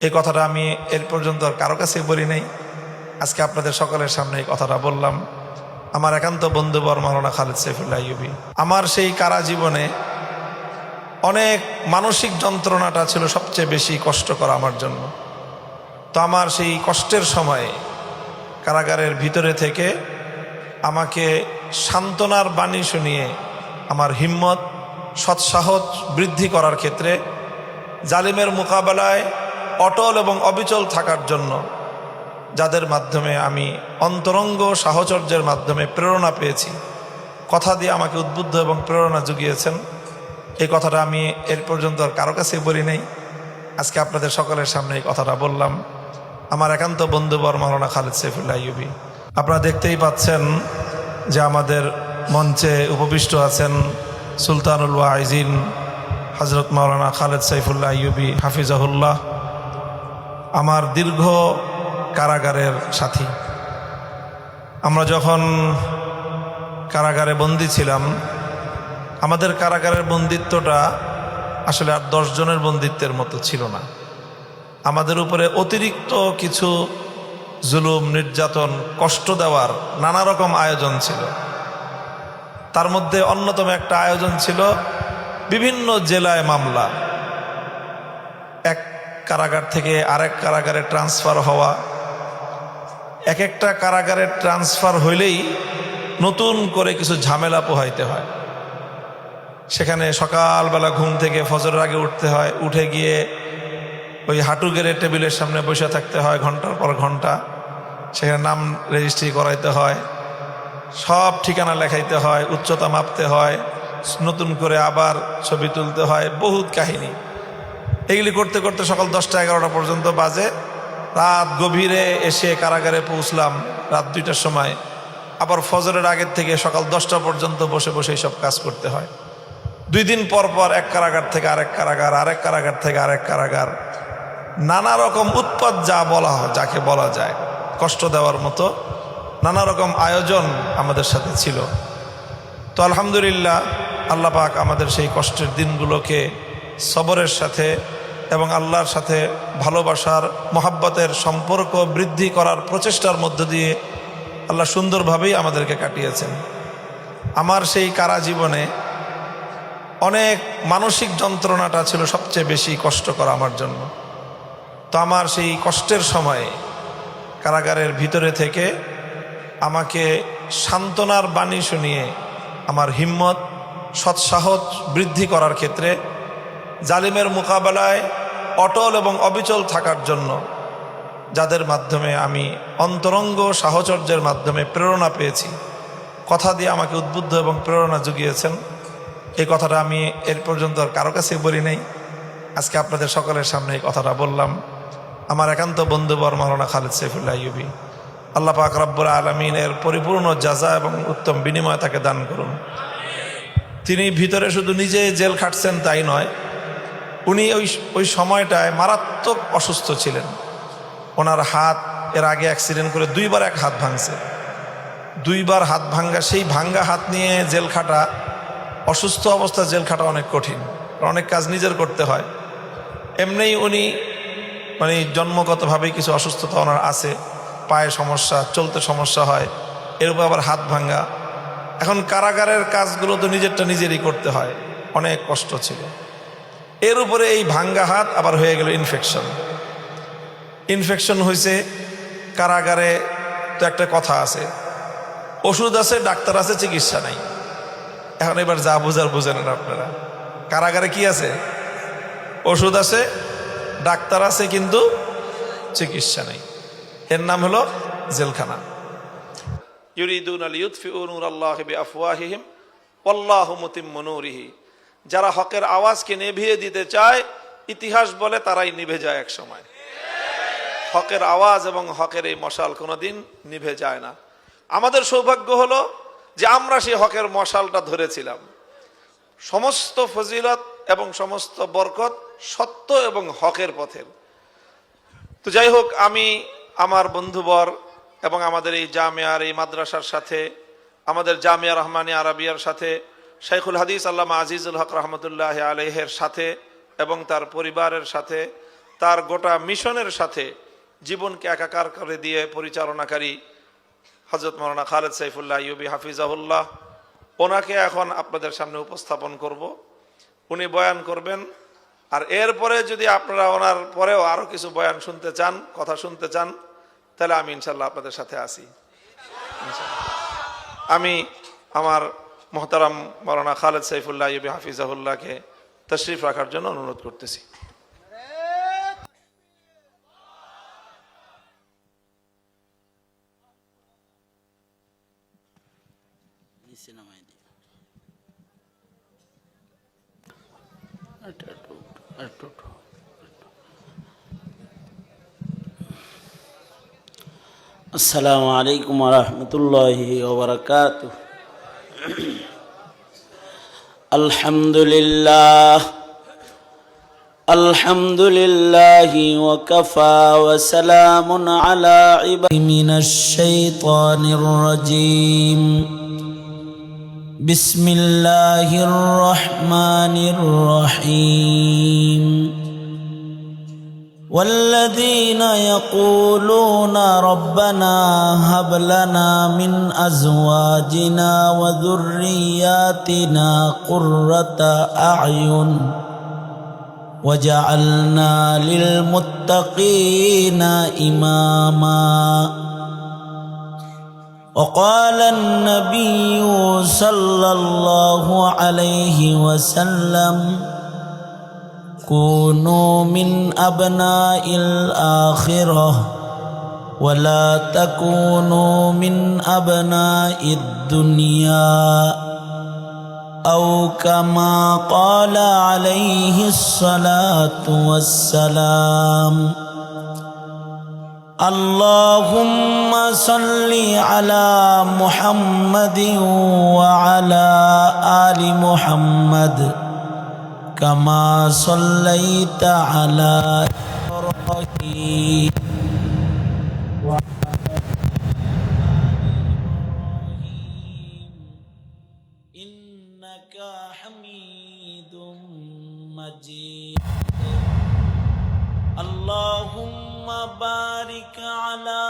এই কথাটা আমি এর পর্যন্ত আর কারো কাছে বলি নাই। আজকে আপনাদের সকলের সামনে এই কথাটা বললাম। আমার একান্ত বন্ধুবর মাওলানা খালেদ সাইফুল্লাহ আইয়ুবী। আমার সেই কারা জীবনে অনেক মানসিক যন্ত্রণাটা ছিল সবচেয়ে বেশি কষ্টকর আমার জন্য। তো আমার সেই কষ্টের সময়ে কারাগারের ভিতরে থেকে আমাকে সান্ত্বনার বাণী শুনিয়ে আমার হিম্মত সৎসাহস বৃদ্ধি করার ক্ষেত্রে জালিমের মোকাবেলায় অটল এবং অবিচল থাকার জন্য যাদের মাধ্যমে আমি অন্তরঙ্গ সাহচর্যের মাধ্যমে প্রেরণা পেয়েছি, কথা দিয়ে আমাকে উদ্বুদ্ধ এবং প্রেরণা জুগিয়েছেন, এই কথাটা আমি এর পর্যন্ত আর কারো কাছে বলি নাই। আজকে আপনাদের সকলের সামনে এই কথাটা বললাম। আমার একান্ত বন্ধুবর মাওলানা খালেদ সাইফুল্লাহ আইয়ুবী। আপনারা দেখতেই পাচ্ছেন যে আমাদের মঞ্চে উপবিষ্ট আছেন সুলতানুল ওয়াইজিন হযরত মাওলানা খালেদ সাইফুল্লাহ আইয়ুবী হাফিজাহুল্লাহ, আমার দীর্ঘ কারাগারের সাথী। আমরা যখন কারাগারে বন্দী ছিলাম, আমাদের কারাগারের বন্দিত্বটা আসলে আর 10 জনের বন্দিত্বের মতো ছিল না। আমাদের উপরে অতিরিক্ত কিছু জুলুম, নির্যাতন, কষ্ট দেওয়ার নানা রকম আয়োজন ছিল। তার মধ্যে অন্যতম একটা আয়োজন ছিল বিভিন্ন জেলায় মামলা, এক কারাগার থেকে আরেক কারাগারে ট্রান্সফার হওয়া। এক একটা কারাগারে ট্রান্সফার হইলেই নতুন করে কিছু ঝামেলা পোহাইতে হয়। সেখানে সকালবেলা ঘুম থেকে ফজরের আগে উঠতে হয়, উঠে গিয়ে ওই হাঁটু গেড়ে টেবিলের সামনে বসে থাকতে হয় ঘন্টার পর ঘন্টা। সেখানে নাম রেজিস্ট্রি করাইতে হয়, সব ঠিকানা লেখাইতে হয়, উচ্চতা মাপতে হয়, নতুন করে আবার ছবি তুলতে হয়, বহুত কাহিনী। এগুলি করতে করতে সকাল 10টা 11টা পর্যন্ত বাজে। রাত গভীরে এসে কারাগারে পৌঁছলাম রাত 2টার সময়। আবার ফজরের আগের থেকে সকাল 10টা পর্যন্ত বসে বসে সব কাজ করতে হয়। 2 দিন পর পর এক কারাগার থেকে আরেক কারাগার, আরেক কারাগার থেকে আরেক কারাগার, নানা রকম উৎপাত যা বলা হয়, যাকে বলা যায় কষ্ট দেওয়ার মতো নানা রকম আয়োজন আমাদের সাথে ছিল। তো আলহামদুলিল্লাহ, আল্লাহ পাক আমাদের সেই কষ্টের দিনগুলোকে সবরের সাথে এবং আল্লাহর সাথে ভালোবাসার, মহাব্বতের সম্পর্ক বৃদ্ধি করার প্রচেষ্টার মধ্য দিয়ে আল্লাহ সুন্দরভাবেই আমাদেরকে কাটিয়েছেন। আমার সেই কারা জীবনে অনেক মানসিক যন্ত্রণাটা ছিল সবচেয়ে বেশি কষ্টকর আমার জন্য। তো আমার সেই কষ্টের সময়ে কারাগারের ভিতরে থেকে আমাকে সান্ত্বনার বাণী শুনিয়ে আমার হিম্মত সৎসাহস বৃদ্ধি করার ক্ষেত্রে জালিমের মোকাবেলায় অটল এবং অবিচল থাকার জন্য যাদের মাধ্যমে আমি অন্তরঙ্গ সাহচর্যের মাধ্যমে প্রেরণা পেয়েছি, কথা দিয়ে আমাকে উদ্বুদ্ধ এবং প্রেরণা জুগিয়েছেন, এই কথাটা আমি এর পর্যন্ত আর কারো কাছে বলি নাই। আজকে আপনাদের সকলের সামনে এই কথাটা বললাম। আমার একান্ত বন্ধুবর মাওলানা খালেদ সাইফুল্লাহ আইয়ুবী। আল্লাহ পাক রব্বুল আলামিন এর পরিপূর্ণ জাযা এবং উত্তম বিনিময় তাকে দান করুন। তিনি ভিতরে শুধু নিজে জেল খাটছেন তাই নয়, উনি ওই সময়টায় মারাত্মক অসুস্থ ছিলেন। ওনার হাত এর আগে অ্যাক্সিডেন্ট করে 2বার এক হাত ভাঙছে। 2বার হাত ভাঙ্গা, সেই ভাঙ্গা হাত নিয়ে জেল খাটা, অসুস্থ অবস্থা জেল খাটা অনেক কঠিন, অনেক কাজ নিজের করতে হয়। এমনিই উনি জন্মগতভাবেই কিছু অসুস্থতা ওনার আছে, পায়ে সমস্যা, চলতে সমস্যা হয়, এর উপর আবার হাত ভাঙ্গা। এখন কারাগারের কাজগুলো তো নিজেরটা নিজেরই করতে হয়, অনেক কষ্ট ছিল। এর উপরে এই ভাঙ্গা হাত আবার হয়ে গেল ইনফেকশন হয়েছে কারাগারে। তো একটা কথা আছে, ওষুধ আছে, ডাক্তার আছে, চিকিৎসা নাই। এখন এবার যা বোঝার বুঝে নেন আপনারা। কারাগারে কি আছে? ওষুধ আছে, ডাক্তার আছে, কিন্তু চিকিৎসা নেই। এর নাম হলো জেলখানা। ইউরিদুনা লিইউতফিউ নূরাল্লাহি বিআফওয়াহিহিম ওয়াল্লাহু মুতিম্মু নূরিহি। যারা হকের আওয়াজকে নিভিয়ে দিতে চায়, ইতিহাস বলে তারাই নিভে যায় এক সময়। হকের আওয়াজ এবং হকের এই মশাল কোনোদিন নিভে যায় না। আমাদের সৌভাগ্য হলো যে আমরা সেই হকের মশালটা ধরেছিলাম। সমস্ত ফজিলত এবং সমস্ত বরকত সত্য এবং হকের পথের। তো যাই হোক, আমি আমার বন্ধুবর এবং আমাদের এই জামিয়ার, এই মাদ্রাসার সাথে, আমাদের জামিয়া রহমানিয়া আরাবিয়ার সাথে, শাইখুল হাদিস আল্লামা আজিজুল হক রহমতুল্লাহ আলাইহির সাথে এবং তার পরিবারের সাথে তার গোটা মিশনের সাথে জীবনকে একাকার করে দিয়ে পরিচালনাকারী হযরত মাওলানা খালেদ সাইফুল্লাহ আইয়ুবী হাফিজাহুল্লাহ, ওনাকে এখন আপনাদের সামনে উপস্থাপন করব। উনি বয়ান করবেন। আর এরপরে যদি আপনারা ওনার পরেও আরো কিছু বয়ান শুনতে চান, কথা শুনতে চান, তাহলে আমি ইনশাল্লাহ আপনাদের সাথে আছি। আমি আমার মোহতারাম মাওলানা খালেদ সাইফুল্লাহ আইয়ুবী হাফিজাহুল্লাহকে তশরিফ রাখার জন্য অনুরোধ করতেছি। السلام عليكم ورحمة الله وبركاته. الحمد لله وكفى وسلام على عباده من الشيطان الرجيم. بسم الله الرحمن الرحيم. والذين يقولون ربنا هب لنا من أزواجنا وذرياتنا قرة أعين وجعلنا للمتقين إماما. وقال النبي صلى الله عليه وسلم كونوا من أبناء الآخرة ولا تكونوا من أبناء الدنيا أو كما قال عليه الصلاة والسلام. اللهم صل على محمد وعلى آل محمد كما صليت على إبراهيم إنك حميد مجيد. اللهم بارك على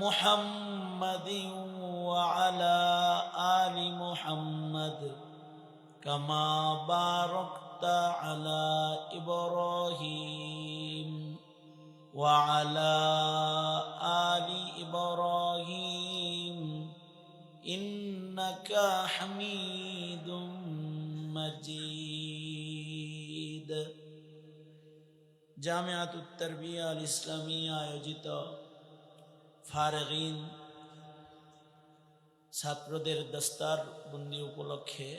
محمد وعلى آل محمد كما باركت على إبراهيم وعلى آل إبراهيم إنك حميد مجيد. জামিয়াতুত তারবিয়া আল ইসলামিয়া আয়োজিত ফারগিন ছাত্রদের দস্তার বন্দি উপলক্ষে